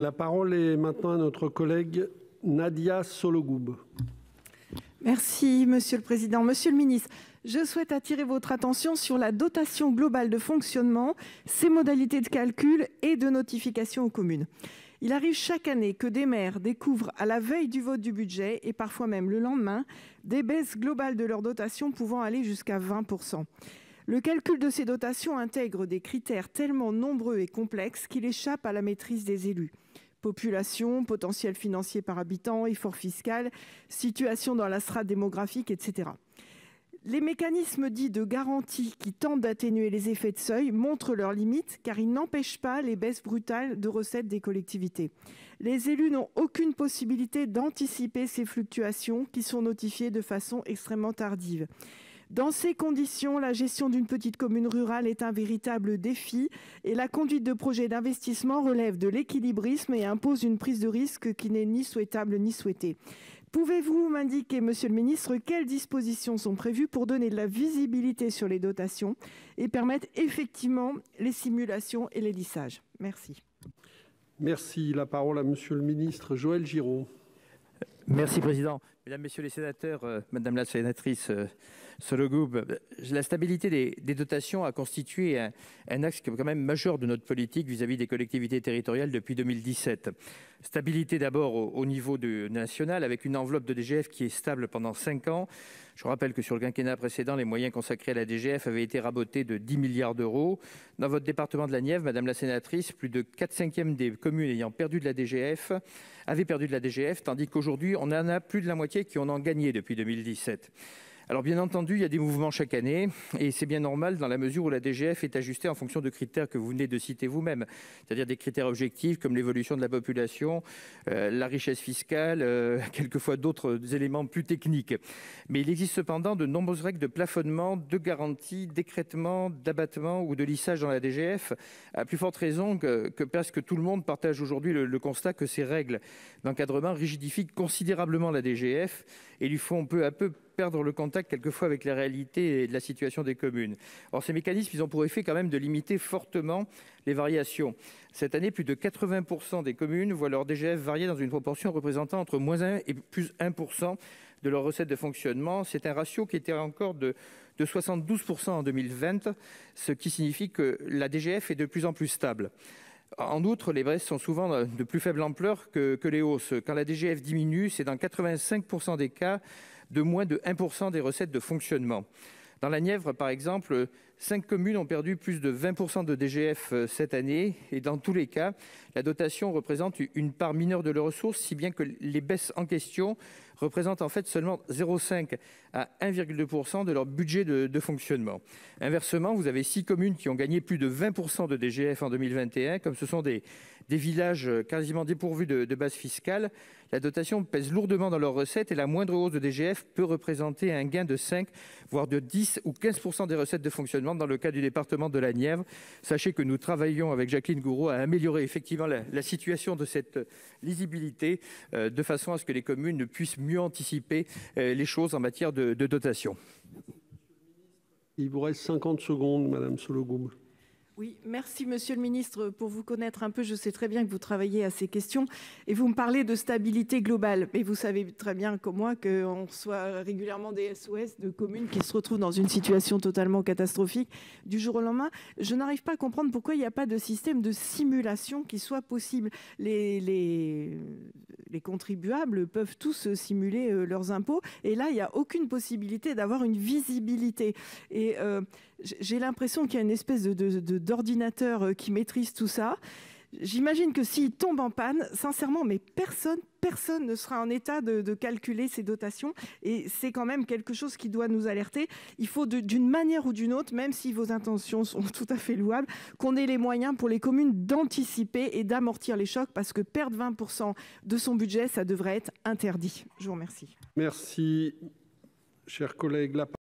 La parole est maintenant à notre collègue Nadia Sollogoub. Merci, Monsieur le Président. Monsieur le Ministre, je souhaite attirer votre attention sur la dotation globale de fonctionnement, ses modalités de calcul et de notification aux communes. Il arrive chaque année que des maires découvrent à la veille du vote du budget, et parfois même le lendemain, des baisses globales de leur dotation pouvant aller jusqu'à 20%. Le calcul de ces dotations intègre des critères tellement nombreux et complexes qu'il échappe à la maîtrise des élus. Population, potentiel financier par habitant, effort fiscal, situation dans la strate démographique, etc. Les mécanismes dits de garantie qui tentent d'atténuer les effets de seuil montrent leurs limites car ils n'empêchent pas les baisses brutales de recettes des collectivités. Les élus n'ont aucune possibilité d'anticiper ces fluctuations qui sont notifiées de façon extrêmement tardive. Dans ces conditions, la gestion d'une petite commune rurale est un véritable défi et la conduite de projets d'investissement relève de l'équilibrisme et impose une prise de risque qui n'est ni souhaitable ni souhaitée. Pouvez-vous m'indiquer, Monsieur le Ministre, quelles dispositions sont prévues pour donner de la visibilité sur les dotations et permettre effectivement les simulations et les lissages? Merci. Merci. La parole à Monsieur le Ministre Joël Giraud. Merci, Président. Mesdames, Messieurs les sénateurs, Madame la sénatrice Sollogoub, la stabilité des dotations a constitué un axe quand même majeur de notre politique vis-à-vis des collectivités territoriales depuis 2017. Stabilité d'abord au niveau national, avec une enveloppe de DGF qui est stable pendant 5 ans. Je rappelle que sur le quinquennat précédent, les moyens consacrés à la DGF avaient été rabotés de 10 milliards d'euros. Dans votre département de la Nièvre, Madame la sénatrice, plus de 4/5 des communes ayant perdu de la DGF avaient perdu de la DGF, tandis qu'aujourd'hui, on en a plus de la moitié qui en ont gagné depuis 2017. Alors bien entendu, il y a des mouvements chaque année et c'est bien normal dans la mesure où la DGF est ajustée en fonction de critères que vous venez de citer vous-même, c'est-à-dire des critères objectifs comme l'évolution de la population, la richesse fiscale, quelquefois d'autres éléments plus techniques. Mais il existe cependant de nombreuses règles de plafonnement, de garantie, d'écrêtement, d'abattement ou de lissage dans la DGF, à plus forte raison que presque tout le monde partage aujourd'hui le constat que ces règles d'encadrement rigidifient considérablement la DGF et lui font peu à peu perdre le contact quelquefois avec la réalité et de la situation des communes. Or, ces mécanismes, ils ont pour effet quand même de limiter fortement les variations. Cette année, plus de 80% des communes voient leur DGF varier dans une proportion représentant entre -1 et +1% de leurs recettes de fonctionnement. C'est un ratio qui était encore de 72% en 2020, ce qui signifie que la DGF est de plus en plus stable. En outre, les baisses sont souvent de plus faible ampleur que les hausses. Quand la DGF diminue, c'est dans 85% des cas de moins de 1% des recettes de fonctionnement. Dans la Nièvre, par exemple, 5 communes ont perdu plus de 20% de DGF cette année et dans tous les cas, la dotation représente une part mineure de leurs ressources, si bien que les baisses en question représentent en fait seulement 0,5 à 1,2% de leur budget de fonctionnement. Inversement, vous avez 6 communes qui ont gagné plus de 20% de DGF en 2021, comme ce sont des villages quasiment dépourvus de base fiscale. La dotation pèse lourdement dans leurs recettes et la moindre hausse de DGF peut représenter un gain de 5, voire de 10 ou 15% des recettes de fonctionnement dans le cas du département de la Nièvre. Sachez que nous travaillons avec Jacqueline Gouraud à améliorer effectivement la situation de cette lisibilité de façon à ce que les communes puissent mieux anticiper les choses en matière de dotation. Il vous reste 50 secondes, Madame Sollogoub. Oui, merci Monsieur le Ministre. Pour vous connaître un peu, je sais très bien que vous travaillez à ces questions et vous me parlez de stabilité globale. Mais vous savez très bien comme moi qu'on reçoit régulièrement des SOS de communes qui se retrouvent dans une situation totalement catastrophique du jour au lendemain. Je n'arrive pas à comprendre pourquoi il n'y a pas de système de simulation qui soit possible. Les contribuables peuvent tous simuler leurs impôts et là, il n'y a aucune possibilité d'avoir une visibilité. Et j'ai l'impression qu'il y a une espèce d'ordinateur qui maîtrise tout ça. J'imagine que s'il tombe en panne, sincèrement, mais personne ne sera en état de calculer ces dotations. Et c'est quand même quelque chose qui doit nous alerter. Il faut d'une manière ou d'une autre, même si vos intentions sont tout à fait louables, qu'on ait les moyens pour les communes d'anticiper et d'amortir les chocs, parce que perdre 20% de son budget, ça devrait être interdit. Je vous remercie. Merci, chers collègues.